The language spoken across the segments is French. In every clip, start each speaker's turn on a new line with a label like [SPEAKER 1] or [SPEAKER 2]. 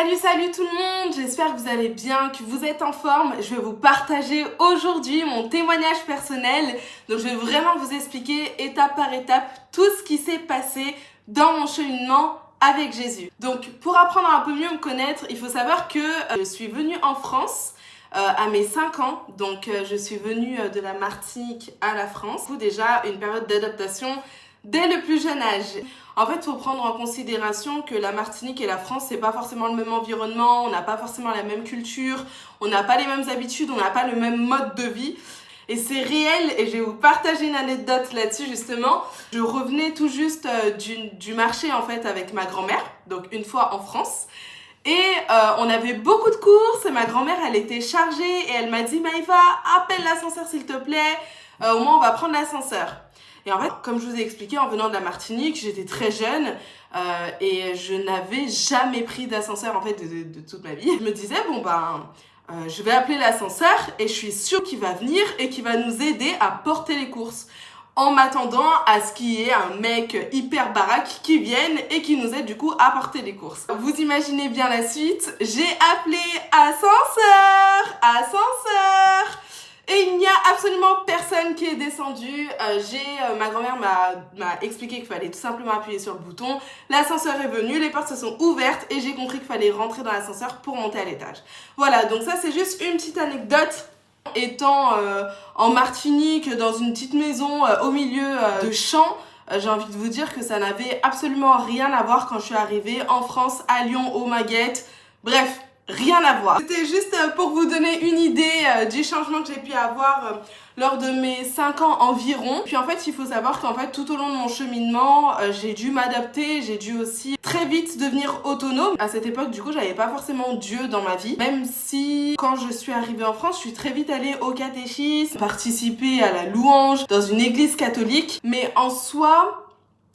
[SPEAKER 1] Salut tout le monde, j'espère que vous allez bien, que vous êtes en forme. Je vais vous partager aujourd'hui mon témoignage personnel. Donc je vais vraiment vous expliquer étape par étape tout ce qui s'est passé dans mon cheminement avec Jésus. Donc pour apprendre à un peu mieux me connaître, il faut savoir que je suis venue en France à mes 5 ans. Donc je suis venue de la Martinique à la France. Du coup déjà une période d'adaptation dès le plus jeune âge. En fait, il faut prendre en considération que la Martinique et la France, c'est pas forcément le même environnement, on n'a pas forcément la même culture, on n'a pas les mêmes habitudes, on n'a pas le même mode de vie. Et c'est réel, et je vais vous partager une anecdote là-dessus justement. Je revenais tout juste du marché en fait avec ma grand-mère, donc une fois en France. Et on avait beaucoup de courses, et ma grand-mère elle était chargée et elle m'a dit « Maïva, appelle l'ascenseur s'il te plaît, au moins on va prendre l'ascenseur ». Et en fait, comme je vous ai expliqué, en venant de la Martinique, j'étais très jeune et je n'avais jamais pris d'ascenseur en fait de toute ma vie. Je me disais, je vais appeler l'ascenseur et je suis sûre qu'il va venir et qu'il va nous aider à porter les courses. En m'attendant à ce qu'il y ait un mec hyper baraque qui vienne et qui nous aide du coup à porter les courses. Vous imaginez bien la suite, j'ai appelé ascenseur. Et il n'y a absolument personne qui est descendu. Ma grand-mère m'a expliqué qu'il fallait tout simplement appuyer sur le bouton. L'ascenseur est venu, les portes se sont ouvertes et j'ai compris qu'il fallait rentrer dans l'ascenseur pour monter à l'étage. Voilà, donc ça c'est juste une petite anecdote. Étant en Martinique, dans une petite maison au milieu de champs, j'ai envie de vous dire que ça n'avait absolument rien à voir quand je suis arrivée en France, à Lyon, aux Maguettes. Bref. Rien à voir. C'était juste pour vous donner une idée du changement que j'ai pu avoir lors de mes 5 ans environ. Puis en fait, il faut savoir qu'en fait, tout au long de mon cheminement, j'ai dû m'adapter, j'ai dû aussi très vite devenir autonome. À cette époque, du coup, j'avais pas forcément Dieu dans ma vie. Même si, quand je suis arrivée en France, je suis très vite allée au catéchisme, participer à la louange dans une église catholique. Mais en soi,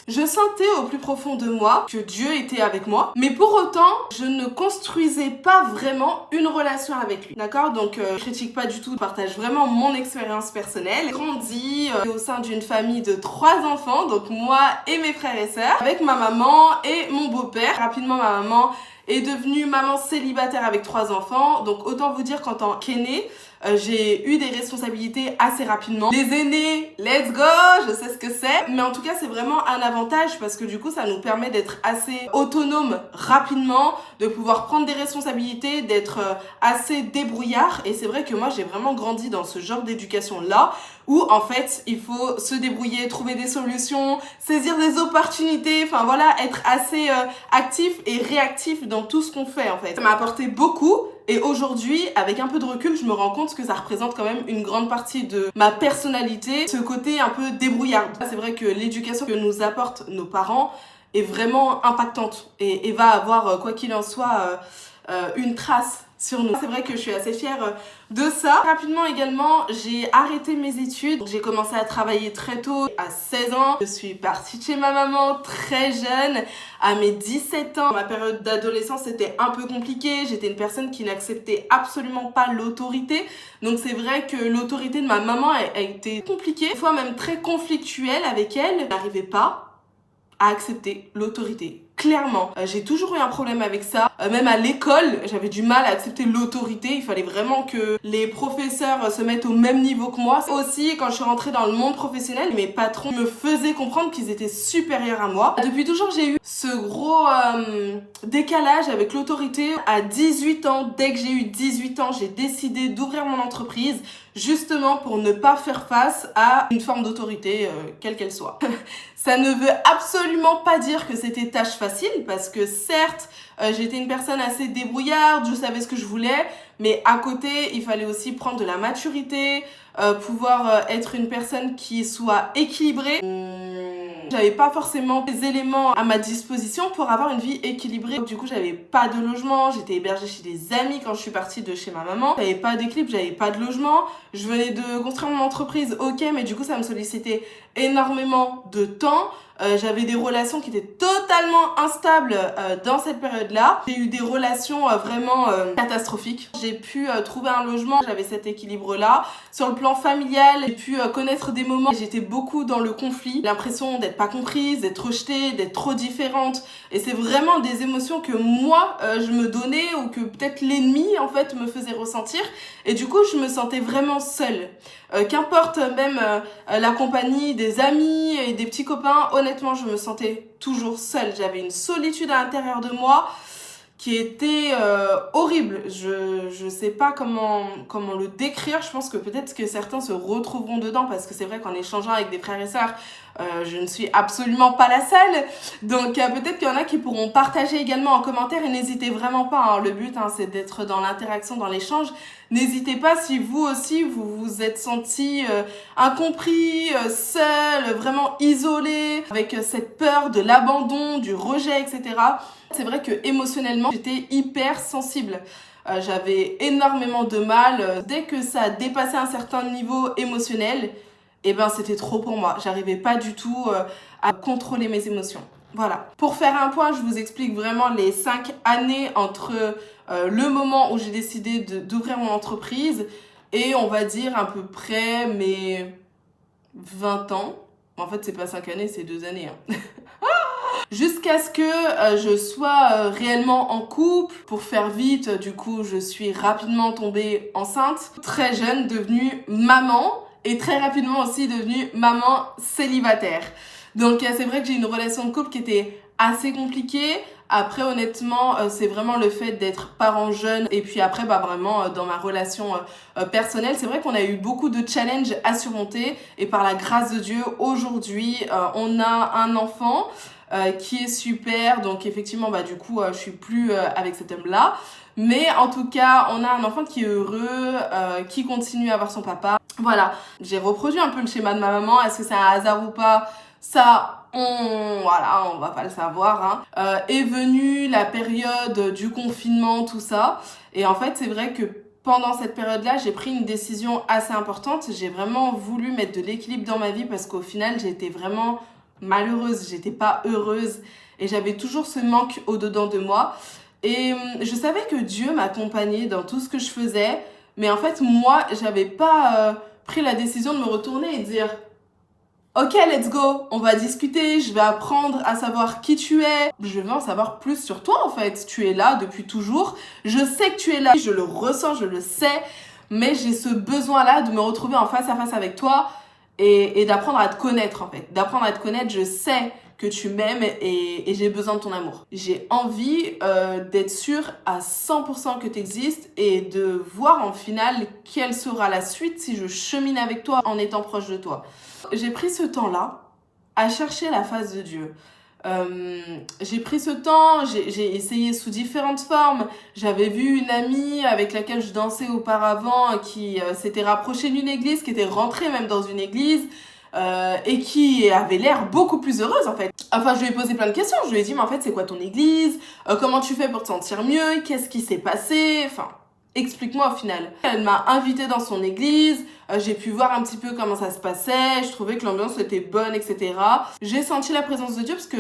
[SPEAKER 1] je sentais au plus profond de moi que Dieu était avec moi, mais pour autant, je ne construisais pas vraiment une relation avec lui, d'accord? Donc, je critique pas du tout, je partage vraiment mon expérience personnelle. J'ai grandi au sein d'une famille de 3 enfants, donc moi et mes frères et sœurs, avec ma maman et mon beau-père. Rapidement, ma maman est devenue maman célibataire avec 3 enfants, donc autant vous dire qu'en tant qu'aînée, j'ai eu des responsabilités assez rapidement. Les aînés, let's go, je sais ce que c'est. Mais en tout cas, c'est vraiment un avantage parce que du coup, ça nous permet d'être assez autonome rapidement, de pouvoir prendre des responsabilités, d'être assez débrouillard. Et c'est vrai que moi, j'ai vraiment grandi dans ce genre d'éducation-là où en fait, il faut se débrouiller, trouver des solutions, saisir des opportunités, enfin voilà, être assez actif et réactif dans tout ce qu'on fait en fait. Ça m'a apporté beaucoup. Et aujourd'hui, avec un peu de recul, je me rends compte que ça représente quand même une grande partie de ma personnalité, ce côté un peu débrouillard. C'est vrai que l'éducation que nous apportent nos parents est vraiment impactante et va avoir, quoi qu'il en soit, une trace sur nous. C'est vrai que je suis assez fière de ça. Rapidement également, j'ai arrêté mes études. J'ai commencé à travailler très tôt, à 16 ans. Je suis partie de chez ma maman très jeune, à mes 17 ans. Ma période d'adolescence était un peu compliquée. J'étais une personne qui n'acceptait absolument pas l'autorité. Donc c'est vrai que l'autorité de ma maman a été compliquée, des fois même très conflictuelle avec elle. Je n'arrivais pas à accepter l'autorité. Clairement, j'ai toujours eu un problème avec ça. Même à l'école, j'avais du mal à accepter l'autorité. Il fallait vraiment que les professeurs se mettent au même niveau que moi. Aussi, quand je suis rentrée dans le monde professionnel, mes patrons me faisaient comprendre qu'ils étaient supérieurs à moi. Depuis toujours, j'ai eu ce gros décalage avec l'autorité. À 18 ans, dès que j'ai eu 18 ans, j'ai décidé d'ouvrir mon entreprise justement pour ne pas faire face à une forme d'autorité, quelle qu'elle soit. Ça ne veut absolument pas dire que c'était tâche facile parce que certes, j'étais une personne assez débrouillarde, je savais ce que je voulais, mais à côté, il fallait aussi prendre de la maturité, pouvoir être une personne qui soit équilibrée. J'avais pas forcément des éléments à ma disposition pour avoir une vie équilibrée. Du coup, j'avais pas de logement, j'étais hébergée chez des amis quand je suis partie de chez ma maman. J'avais pas d'équilibre, j'avais pas de logement. Je venais de construire mon entreprise, ok, mais du coup, ça me sollicitait énormément de temps. J'avais des relations qui étaient totalement instables dans cette période-là. J'ai eu des relations vraiment catastrophiques. J'ai pu trouver un logement, j'avais cet équilibre-là. Sur le plan familial, j'ai pu connaître des moments où j'étais beaucoup dans le conflit. L'impression d'être pas comprise, d'être rejetée, d'être trop différente. Et c'est vraiment des émotions que moi, je me donnais ou que peut-être l'ennemi, en fait, me faisait ressentir. Et du coup, je me sentais vraiment seule. Qu'importe même la compagnie des amis et des petits copains, honnêtement, je me sentais toujours seule. J'avais une solitude à l'intérieur de moi qui était horrible. Je sais pas comment le décrire. Je pense que peut-être que certains se retrouveront dedans parce que c'est vrai qu'en échangeant avec des frères et sœurs, je ne suis absolument pas la seule. Donc peut-être qu'il y en a qui pourront partager également en commentaire et n'hésitez vraiment pas. Hein. Le but, c'est d'être dans l'interaction, dans l'échange. N'hésitez pas si vous aussi vous vous êtes senti incompris, seul, vraiment isolé, avec cette peur de l'abandon, du rejet, etc. C'est vrai que émotionnellement, j'étais hyper sensible. J'avais énormément de mal. Dès que ça a dépassé un certain niveau émotionnel, eh ben c'était trop pour moi. J'arrivais pas du tout à contrôler mes émotions. Voilà. Pour faire un point, je vous explique vraiment les 5 années entre le moment où j'ai décidé d'ouvrir mon entreprise et on va dire à peu près mes 20 ans. En fait, c'est pas 5 années, c'est 2 années. Hein. Jusqu'à ce que je sois réellement en couple. Pour faire vite, du coup, je suis rapidement tombée enceinte. Très jeune, devenue maman. Et très rapidement aussi devenue maman célibataire. Donc c'est vrai que j'ai une relation de couple qui était assez compliquée. Après, honnêtement, c'est vraiment le fait d'être parent jeune. Et puis après, vraiment, dans ma relation personnelle, c'est vrai qu'on a eu beaucoup de challenges à surmonter. Et par la grâce de Dieu, aujourd'hui, on a un enfant qui est super. Donc effectivement, du coup, je suis plus avec cet homme-là. Mais en tout cas, on a un enfant qui est heureux, qui continue à voir son papa. Voilà, j'ai reproduit un peu le schéma de ma maman. Est-ce que c'est un hasard ou pas? Ça, on va pas le savoir. Hein. Est venue la période du confinement, tout ça. Et en fait, c'est vrai que pendant cette période-là, j'ai pris une décision assez importante. J'ai vraiment voulu mettre de l'équilibre dans ma vie parce qu'au final, j'étais vraiment malheureuse. J'étais pas heureuse. Et j'avais toujours ce manque au-dedans de moi. Et je savais que Dieu m'accompagnait dans tout ce que je faisais. Mais en fait, moi, j'avais pas pris la décision de me retourner et de dire « Ok, let's go, on va discuter, je vais apprendre à savoir qui tu es. Je veux en savoir plus sur toi, en fait. Tu es là depuis toujours. Je sais que tu es là, je le ressens, je le sais. Mais j'ai ce besoin-là de me retrouver en face à face avec toi et d'apprendre à te connaître, en fait. D'apprendre à te connaître, je sais que tu m'aimes et j'ai besoin de ton amour. J'ai envie d'être sûre à 100% que tu existes et de voir en final quelle sera la suite si je chemine avec toi en étant proche de toi. J'ai pris ce temps-là à chercher la face de Dieu. J'ai pris ce temps, j'ai essayé sous différentes formes. J'avais vu une amie avec laquelle je dansais auparavant qui s'était rapprochée d'une église, qui était rentrée même dans une église. Et qui avait l'air beaucoup plus heureuse en fait. Enfin, je lui ai posé plein de questions. Je lui ai dit, mais en fait, c'est quoi ton église? Comment tu fais pour te sentir mieux? Qu'est-ce qui s'est passé? Enfin, explique-moi au final. Elle m'a invitée dans son église. J'ai pu voir un petit peu comment ça se passait. Je trouvais que l'ambiance était bonne, etc. J'ai senti la présence de Dieu parce que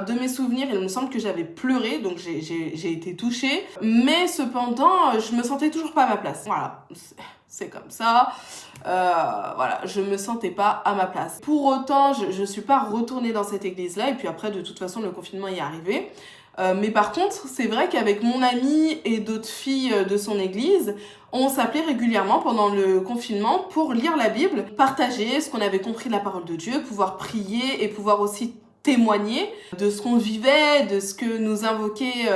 [SPEAKER 1] de mes souvenirs, il me semble que j'avais pleuré. Donc, j'ai été touchée. Mais cependant, je me sentais toujours pas à ma place. Voilà. C'est comme ça. Voilà, je me sentais pas à ma place. Pour autant, je suis pas retournée dans cette église-là. Et puis après, de toute façon, le confinement y est arrivé. Mais par contre, c'est vrai qu'avec mon amie et d'autres filles de son église, on s'appelait régulièrement pendant le confinement pour lire la Bible, partager ce qu'on avait compris de la parole de Dieu, pouvoir prier et pouvoir aussi témoigner de ce qu'on vivait, de ce que nous invoquait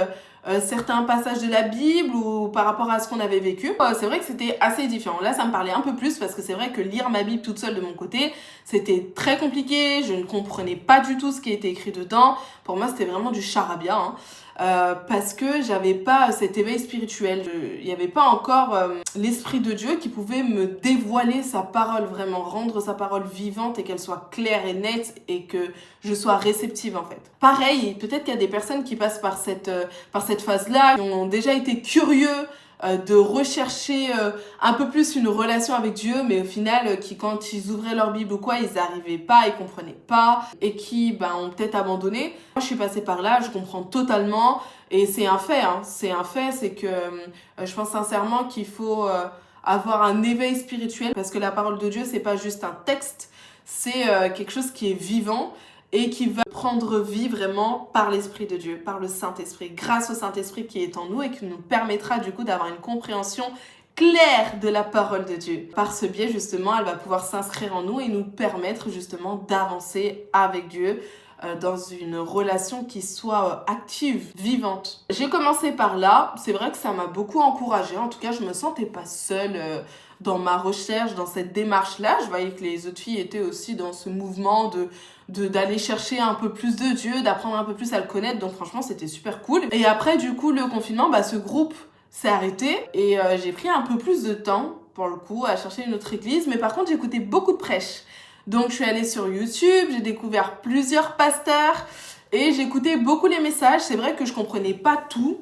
[SPEAKER 1] certains passages de la Bible ou par rapport à ce qu'on avait vécu. C'est vrai que c'était assez édifiant. Là, ça me parlait un peu plus parce que c'est vrai que lire ma Bible toute seule de mon côté, c'était très compliqué. Je ne comprenais pas du tout ce qui était écrit dedans. Pour moi, c'était vraiment du charabia. Parce que j'avais pas cet éveil spirituel. Il n'y avait pas encore l'Esprit de Dieu qui pouvait me dévoiler sa parole, vraiment rendre sa parole vivante et qu'elle soit claire et nette et que je sois réceptive en fait. Pareil, peut-être qu'il y a des personnes qui passent par cette phase-là, qui ont déjà été curieux de rechercher un peu plus une relation avec Dieu, mais au final, qui quand ils ouvraient leur Bible ou quoi, ils n'arrivaient pas, ils comprenaient pas, et qui ont peut-être abandonné. Moi, je suis passée par là, je comprends totalement, et c'est un fait, c'est que je pense sincèrement qu'il faut avoir un éveil spirituel, parce que la parole de Dieu, c'est pas juste un texte, c'est quelque chose qui est vivant, et qui va prendre vie vraiment par l'Esprit de Dieu, par le Saint-Esprit, grâce au Saint-Esprit qui est en nous et qui nous permettra du coup d'avoir une compréhension claire de la parole de Dieu. Par ce biais, justement, elle va pouvoir s'inscrire en nous et nous permettre justement d'avancer avec Dieu dans une relation qui soit active, vivante. J'ai commencé par là, c'est vrai que ça m'a beaucoup encouragée, en tout cas je me sentais pas seule dans ma recherche, dans cette démarche-là. Je voyais que les autres filles étaient aussi dans ce mouvement d'aller chercher un peu plus de Dieu, d'apprendre un peu plus à le connaître, donc franchement c'était super cool. Et après du coup le confinement, ce groupe s'est arrêté et j'ai pris un peu plus de temps pour le coup à chercher une autre église, mais par contre j'écoutais beaucoup de prêches. Donc je suis allée sur YouTube, j'ai découvert plusieurs pasteurs et j'écoutais beaucoup les messages. C'est vrai que je comprenais pas tout.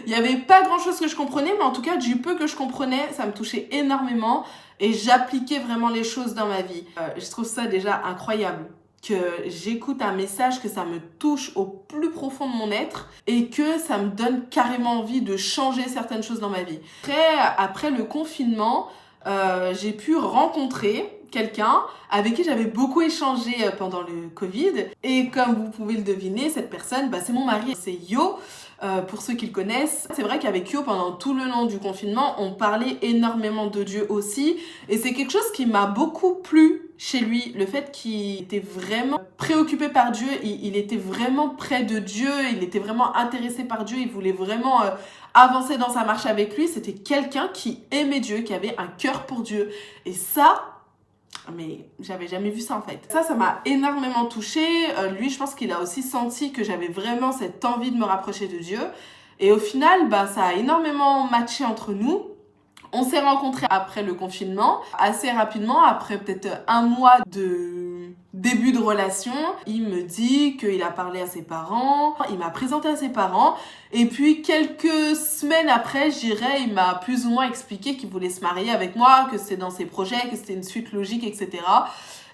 [SPEAKER 1] Il n'y avait pas grand chose que je comprenais, mais en tout cas du peu que je comprenais, ça me touchait énormément et j'appliquais vraiment les choses dans ma vie. Je trouve ça déjà incroyable que j'écoute un message, que ça me touche au plus profond de mon être et que ça me donne carrément envie de changer certaines choses dans ma vie. Après le confinement, j'ai pu rencontrer quelqu'un avec qui j'avais beaucoup échangé pendant le Covid. Et comme vous pouvez le deviner, cette personne, c'est mon mari, c'est Yo. Pour ceux qui le connaissent, c'est vrai qu'avec Yo, pendant tout le long du confinement, on parlait énormément de Dieu aussi. Et c'est quelque chose qui m'a beaucoup plu chez lui, le fait qu'il était vraiment préoccupé par Dieu, il était vraiment près de Dieu, il était vraiment intéressé par Dieu, il voulait vraiment avancer dans sa marche avec lui. C'était quelqu'un qui aimait Dieu, qui avait un cœur pour Dieu. Et ça, mais j'avais jamais vu ça en fait. Ça m'a énormément touchée. Lui, je pense qu'il a aussi senti que j'avais vraiment cette envie de me rapprocher de Dieu. Et au final, ça a énormément matché entre nous. On s'est rencontrés après le confinement, assez rapidement, après peut-être un mois de début de relation. Il me dit qu'il a parlé à ses parents, il m'a présenté à ses parents, et puis quelques semaines après, je dirais, il m'a plus ou moins expliqué qu'il voulait se marier avec moi, que c'était dans ses projets, que c'était une suite logique, etc.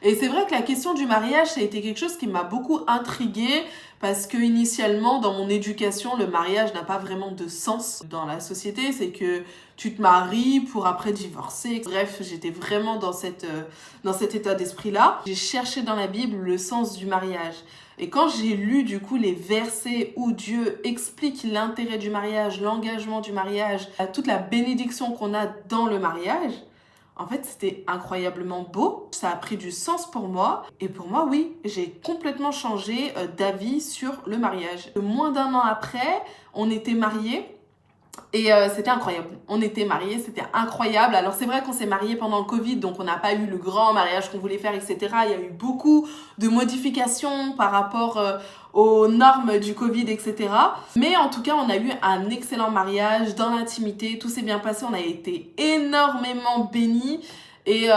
[SPEAKER 1] Et c'est vrai que la question du mariage, ça a été quelque chose qui m'a beaucoup intriguée parce que initialement, dans mon éducation, le mariage n'a pas vraiment de sens dans la société. C'est que tu te maries pour après divorcer. Bref, j'étais vraiment dans cet état d'esprit-là. J'ai cherché dans la Bible le sens du mariage. Et quand j'ai lu du coup les versets où Dieu explique l'intérêt du mariage, l'engagement du mariage, toute la bénédiction qu'on a dans le mariage, en fait, c'était incroyablement beau. Ça a pris du sens pour moi. Et pour moi, oui, j'ai complètement changé d'avis sur le mariage. Moins d'un an après, on était mariés. Et c'était incroyable. On était mariés, c'était incroyable. Alors c'est vrai qu'on s'est mariés pendant le Covid, donc on n'a pas eu le grand mariage qu'on voulait faire, etc. Il y a eu beaucoup de modifications par rapport aux normes du Covid, etc. Mais en tout cas, on a eu un excellent mariage dans l'intimité. Tout s'est bien passé, on a été énormément bénis. Et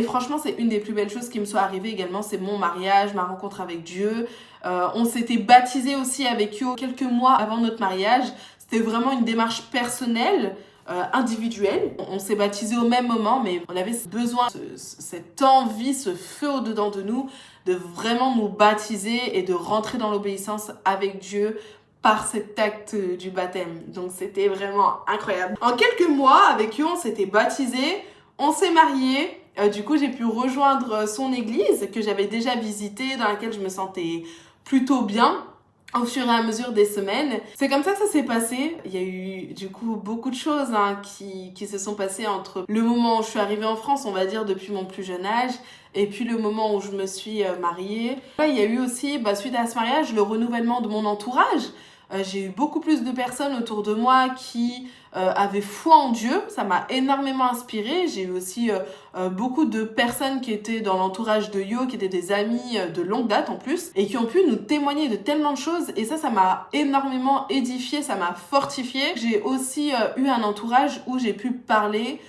[SPEAKER 1] franchement, c'est une des plus belles choses qui me soit arrivée également. C'est mon mariage, ma rencontre avec Dieu. On s'était baptisés aussi avec Yo quelques mois avant notre mariage. C'était vraiment une démarche personnelle, individuelle. On s'est baptisés au même moment, mais on avait besoin, cette envie, ce feu au-dedans de nous, de vraiment nous baptiser et de rentrer dans l'obéissance avec Dieu par cet acte du baptême. Donc c'était vraiment incroyable. En quelques mois, avec eux, on s'était baptisés, on s'est mariés. Du coup, j'ai pu rejoindre son église que j'avais déjà visitée, dans laquelle je me sentais plutôt bien au fur et à mesure des semaines. C'est comme ça que ça s'est passé. Il y a eu du coup beaucoup de choses qui se sont passées entre le moment où je suis arrivée en France, on va dire depuis mon plus jeune âge, et puis le moment où je me suis mariée. Il y a eu aussi, suite à ce mariage, le renouvellement de mon entourage. J'ai eu beaucoup plus de personnes autour de moi qui avaient foi en Dieu. Ça m'a énormément inspirée. J'ai eu aussi beaucoup de personnes qui étaient dans l'entourage de Yo, qui étaient des amis de longue date en plus, et qui ont pu nous témoigner de tellement de choses. Et ça m'a énormément édifiée, ça m'a fortifiée. J'ai aussi eu un entourage où j'ai pu parler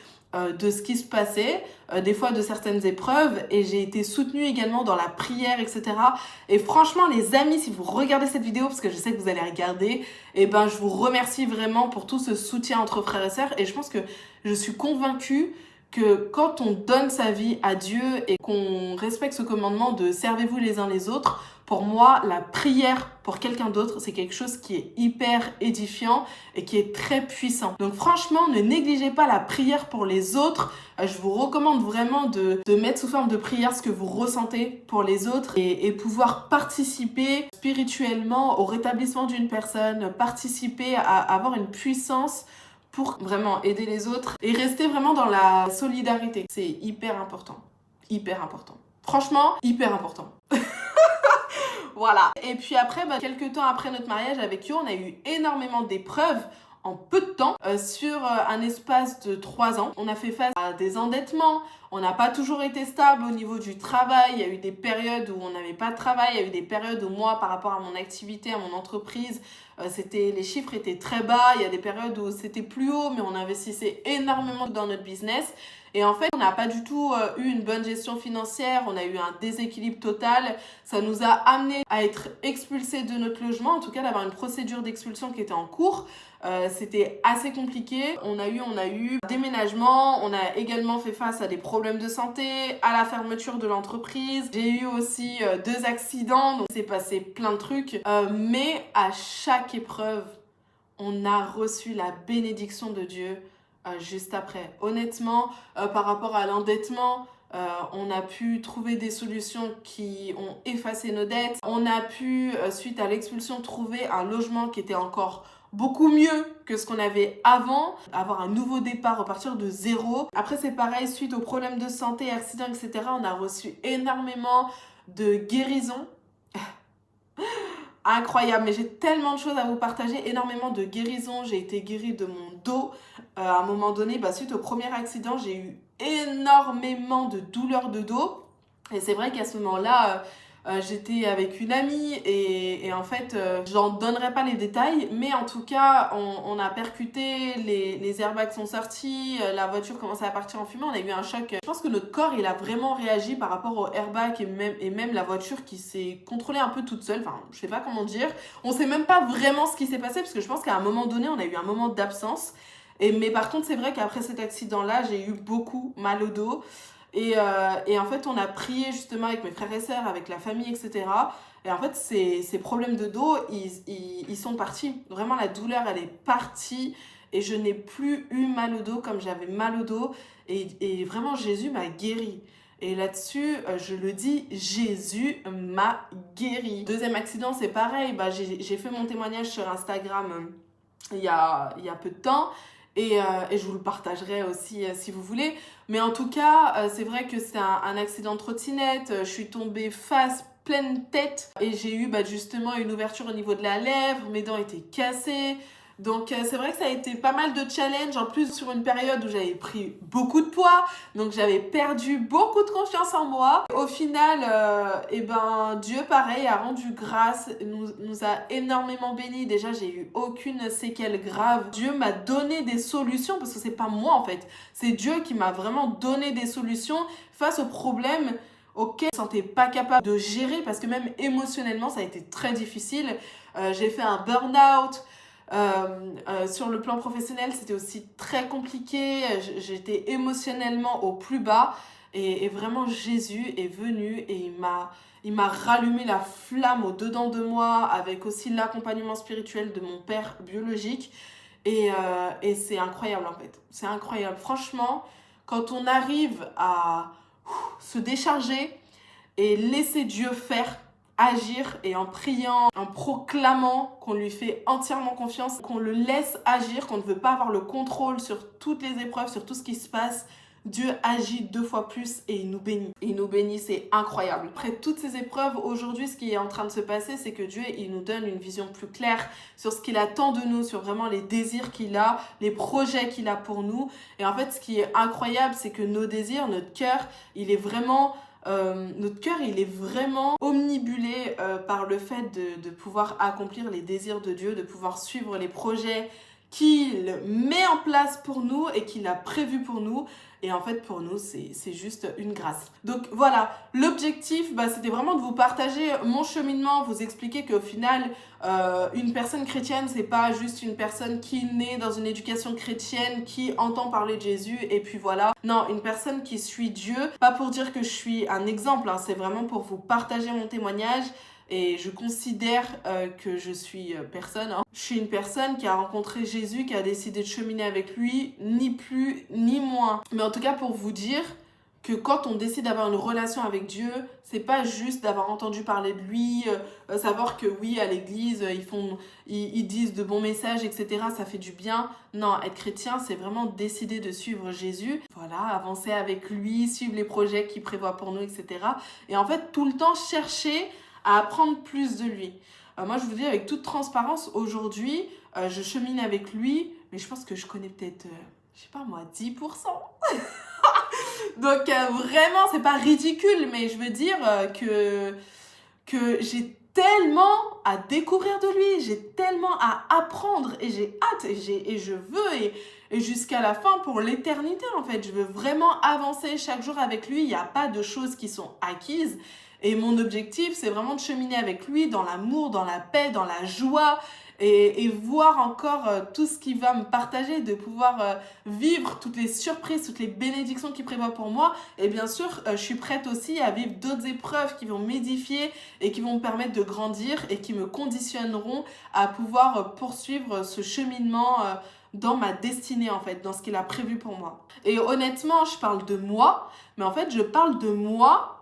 [SPEAKER 1] de ce qui se passait, des fois de certaines épreuves, et j'ai été soutenue également dans la prière, etc. Et franchement, les amis, si vous regardez cette vidéo, parce que je sais que vous allez regarder, et ben je vous remercie vraiment pour tout ce soutien entre frères et sœurs, et je pense que je suis convaincue que quand on donne sa vie à Dieu et qu'on respecte ce commandement de servez-vous les uns les autres, pour moi, la prière pour quelqu'un d'autre, c'est quelque chose qui est hyper édifiant et qui est très puissant. Donc franchement, ne négligez pas la prière pour les autres. Je vous recommande vraiment de mettre sous forme de prière ce que vous ressentez pour les autres et pouvoir participer spirituellement au rétablissement d'une personne, participer à avoir une puissance pour vraiment aider les autres et rester vraiment dans la solidarité. C'est hyper important. Hyper important. Franchement, hyper important. Voilà. Et puis après, quelques temps après notre mariage avec Yo, on a eu énormément d'épreuves en peu de temps, sur un espace de 3 ans. On a fait face à des endettements, on n'a pas toujours été stable au niveau du travail, il y a eu des périodes où on n'avait pas de travail, il y a eu des périodes où moi, par rapport à mon activité, à mon entreprise, les chiffres étaient très bas, il y a des périodes où c'était plus haut, mais on investissait énormément dans notre business. Et en fait, on n'a pas du tout eu une bonne gestion financière, on a eu un déséquilibre total. Ça nous a amené à être expulsés de notre logement, en tout cas d'avoir une procédure d'expulsion qui était en cours. C'était assez compliqué. On a eu un déménagement, on a également fait face à des problèmes de santé, à la fermeture de l'entreprise. J'ai eu aussi 2 accidents, donc c'est passé plein de trucs. Mais à chaque épreuve, on a reçu la bénédiction de Dieu juste après. Honnêtement, par rapport à l'endettement, on a pu trouver des solutions qui ont effacé nos dettes. On a pu, suite à l'expulsion, trouver un logement qui était encore beaucoup mieux que ce qu'on avait avant, avoir un nouveau départ, repartir de zéro. Après, c'est pareil, suite aux problèmes de santé, accidents, etc., on a reçu énormément de guérisons. Incroyable, mais j'ai tellement de choses à vous partager, énormément de guérisons. J'ai été guérie de mon dos. À un moment donné, suite au premier accident, j'ai eu énormément de douleurs de dos. Et c'est vrai qu'à ce moment-là, j'étais avec une amie et en fait, j'en donnerai pas les détails, mais en tout cas, on a percuté, les airbags sont sortis, la voiture commençait à partir en fumée, on a eu un choc. Je pense que notre corps, il a vraiment réagi par rapport au airbag et même la voiture qui s'est contrôlée un peu toute seule, enfin, je sais pas comment dire. On sait même pas vraiment ce qui s'est passé parce que je pense qu'à un moment donné, on a eu un moment d'absence. Mais par contre, c'est vrai qu'après cet accident-là, j'ai eu beaucoup mal au dos. Et en fait, on a prié justement avec mes frères et sœurs, avec la famille, etc. Et en fait, ces problèmes de dos, ils sont partis. Vraiment, la douleur, elle est partie. Et je n'ai plus eu mal au dos comme j'avais mal au dos. Et vraiment, Jésus m'a guéri. Et là-dessus, je le dis, Jésus m'a guéri. Deuxième accident, c'est pareil. J'ai fait mon témoignage sur Instagram il y a peu de temps. Et je vous le partagerai aussi si vous voulez. Mais en tout cas, c'est vrai que c'est un accident de trottinette. Je suis tombée face, pleine tête. Et j'ai eu justement une ouverture au niveau de la lèvre. Mes dents étaient cassées. Donc c'est vrai que ça a été pas mal de challenges. En plus, sur une période où j'avais pris beaucoup de poids. Donc j'avais perdu beaucoup de confiance en moi. Au final, Dieu, pareil, a rendu grâce. Nous a énormément bénis. Déjà, j'ai eu aucune séquelle grave. Dieu m'a donné des solutions. Parce que c'est pas moi en fait. C'est Dieu qui m'a vraiment donné des solutions face aux problèmes auquel je ne me sentais pas capable de gérer. Parce que même émotionnellement, ça a été très difficile. J'ai fait un burn-out. Sur le plan professionnel, c'était aussi très compliqué. J'étais émotionnellement au plus bas et vraiment Jésus est venu et il m'a rallumé la flamme au dedans de moi avec aussi l'accompagnement spirituel de mon père biologique et c'est incroyable en fait. C'est incroyable. Franchement, quand on arrive à se décharger et laisser Dieu faire, agir et en priant, en proclamant qu'on lui fait entièrement confiance, qu'on le laisse agir, qu'on ne veut pas avoir le contrôle sur toutes les épreuves, sur tout ce qui se passe, Dieu agit 2 fois plus et il nous bénit. Il nous bénit, c'est incroyable. Après toutes ces épreuves, aujourd'hui, ce qui est en train de se passer, c'est que Dieu, il nous donne une vision plus claire sur ce qu'il attend de nous, sur vraiment les désirs qu'il a, les projets qu'il a pour nous. Et en fait, ce qui est incroyable, c'est que nos désirs, notre cœur, il est vraiment omnibulé par le fait de pouvoir accomplir les désirs de Dieu, de pouvoir suivre les projets qu'il met en place pour nous et qu'il a prévu pour nous. Et en fait, pour nous, c'est juste une grâce. Donc voilà, l'objectif, c'était vraiment de vous partager mon cheminement, vous expliquer qu'au final, une personne chrétienne, c'est pas juste une personne qui naît dans une éducation chrétienne, qui entend parler de Jésus, et puis voilà. Non, une personne qui suit Dieu, pas pour dire que je suis un exemple, hein, c'est vraiment pour vous partager mon témoignage. Et je considère que je suis personne. Hein. Je suis une personne qui a rencontré Jésus, qui a décidé de cheminer avec lui, ni plus ni moins. Mais en tout cas, pour vous dire que quand on décide d'avoir une relation avec Dieu, c'est pas juste d'avoir entendu parler de lui, savoir que oui, à l'église, ils disent de bons messages, etc. Ça fait du bien. Non, être chrétien, c'est vraiment décider de suivre Jésus. Voilà, avancer avec lui, suivre les projets qu'il prévoit pour nous, etc. Et en fait, tout le temps chercher à apprendre plus de lui. Moi, je vous dis avec toute transparence, aujourd'hui, je chemine avec lui, mais je pense que je connais peut-être, je sais pas moi, 10%. Donc, vraiment, c'est pas ridicule, mais je veux dire que j'ai tellement à découvrir de lui, j'ai tellement à apprendre, et j'ai hâte, et je veux, et jusqu'à la fin, pour l'éternité, en fait. Je veux vraiment avancer chaque jour avec lui. Il n'y a pas de choses qui sont acquises. Et mon objectif, c'est vraiment de cheminer avec lui dans l'amour, dans la paix, dans la joie et voir encore tout ce qu'il va me partager, de pouvoir vivre toutes les surprises, toutes les bénédictions qu'il prévoit pour moi. Et bien sûr, je suis prête aussi à vivre d'autres épreuves qui vont m'édifier et qui vont me permettre de grandir et qui me conditionneront à pouvoir poursuivre ce cheminement dans ma destinée, en fait, dans ce qu'il a prévu pour moi. Et honnêtement, je parle de moi, mais en fait, je parle de moi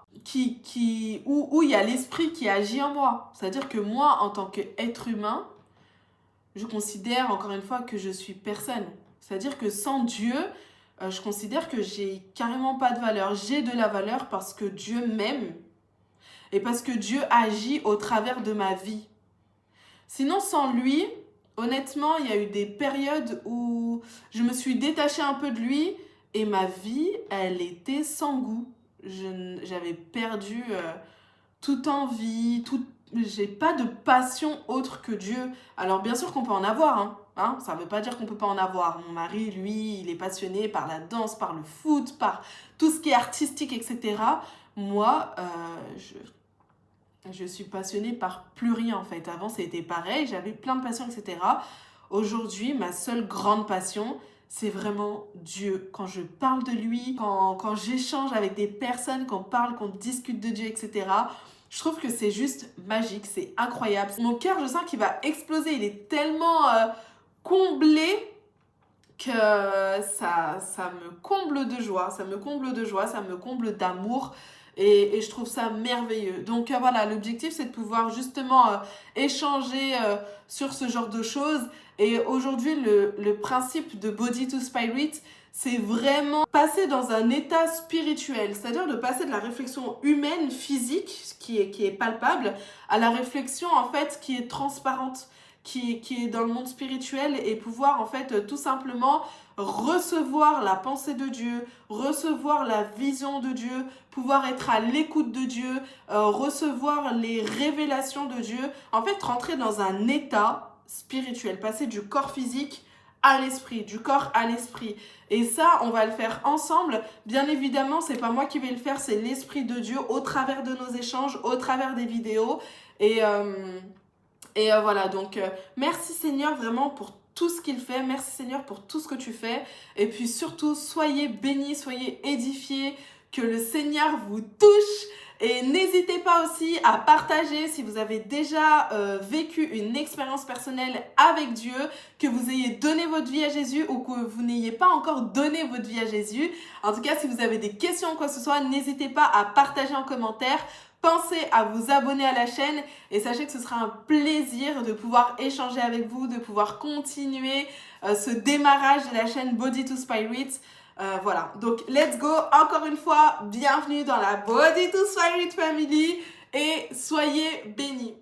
[SPEAKER 1] où il y a l'esprit qui agit en moi. C'est-à-dire que moi, en tant qu'être humain, je considère encore une fois que je suis personne. C'est-à-dire que sans Dieu, je considère que j'ai carrément pas de valeur. J'ai de la valeur parce que Dieu m'aime et parce que Dieu agit au travers de ma vie. Sinon, sans lui, honnêtement, il y a eu des périodes où je me suis détachée un peu de lui et ma vie, elle était sans goût. J'avais perdu toute envie, j'ai pas de passion autre que Dieu. Alors bien sûr qu'on peut en avoir, hein, ça veut pas dire qu'on peut pas en avoir. Mon mari, lui, il est passionné par la danse, par le foot, par tout ce qui est artistique, etc. Moi, je suis passionnée par plus rien en fait. Avant, c'était pareil, j'avais plein de passions, etc. Aujourd'hui, ma seule grande passion, c'est vraiment Dieu. Quand je parle de lui, quand j'échange avec des personnes, qu'on discute de Dieu, etc., je trouve que c'est juste magique, c'est incroyable. Mon cœur, je sens qu'il va exploser. Il est tellement comblé que ça me comble de joie. Ça me comble de joie, ça me comble d'amour. Et je trouve ça merveilleux. Donc voilà, l'objectif, c'est de pouvoir justement échanger sur ce genre de choses. Et aujourd'hui, le principe de Body to Spirit, c'est vraiment passer dans un état spirituel. C'est-à-dire de passer de la réflexion humaine, physique, qui est palpable, à la réflexion, en fait, qui est transparente, qui est dans le monde spirituel, et pouvoir, en fait, tout simplement recevoir la pensée de Dieu, recevoir la vision de Dieu, pouvoir être à l'écoute de Dieu, recevoir les révélations de Dieu. En fait, rentrer dans un état spirituel, passer du corps physique à l'esprit, du corps à l'esprit. Et ça, on va le faire ensemble. Bien évidemment, c'est pas moi qui vais le faire, c'est l'Esprit de Dieu au travers de nos échanges, au travers des vidéos. Et voilà, donc merci Seigneur vraiment pour tout ce qu'il fait. Merci Seigneur pour tout ce que tu fais. Et puis surtout, soyez bénis, soyez édifiés, que le Seigneur vous touche. Et n'hésitez pas aussi à partager si vous avez déjà vécu une expérience personnelle avec Dieu, que vous ayez donné votre vie à Jésus ou que vous n'ayez pas encore donné votre vie à Jésus. En tout cas, si vous avez des questions ou quoi que ce soit, n'hésitez pas à partager en commentaire. Pensez à vous abonner à la chaîne et sachez que ce sera un plaisir de pouvoir échanger avec vous, de pouvoir continuer ce démarrage de la chaîne Body to Spirit. Voilà, donc let's go. Encore une fois, bienvenue dans la Body to Spirit Family et soyez bénis.